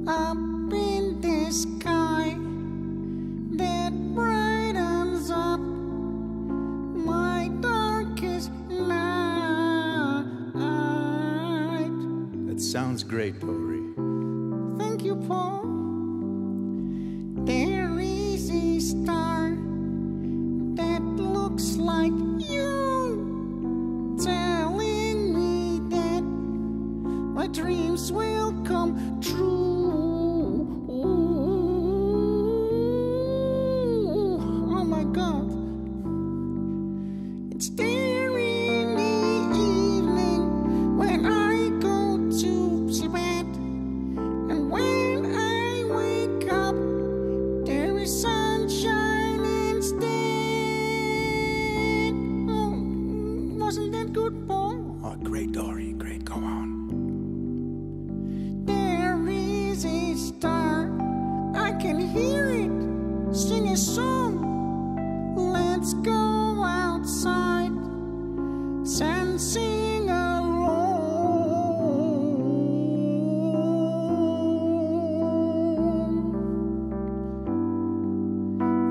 up in the sky that brightens up my darkest night. That sounds great, Dory. Thank you, Paul. There is a star that looks like you, telling me that my dreams will come true. Oh my God. It's there in the evening when I go to bed, and when I wake up, there is sunshine instead. Oh, wasn't that good, Paul? Oh, great, Dory. Great. Go on. There is a star, I can hear it, sing a song. Let's go outside and sing along.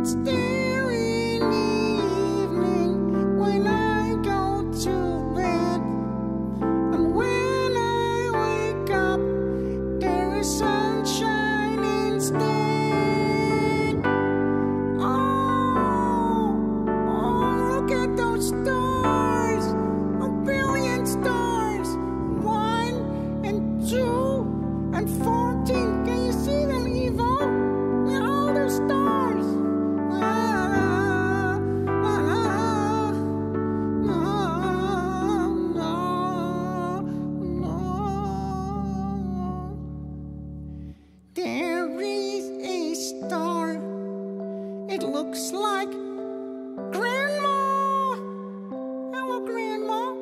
It's there in the evening when I go to bed, and when I wake up, there is sunshine instead. Oh, look at those stars, a billion stars, 1 and 2 and 14. Can you see them, Evo? They're all those stars. There is a star. It looks like Grandma. Hello, Grandma.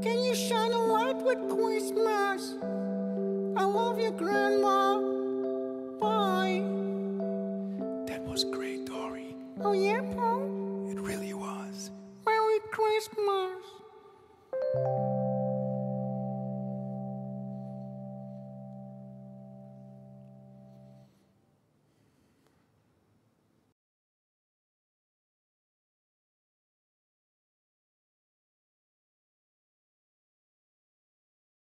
Can you shine a light with Christmas? I love you, Grandma. Bye. That was great, Dory. Oh, yeah, Paul? It really was. Merry Christmas.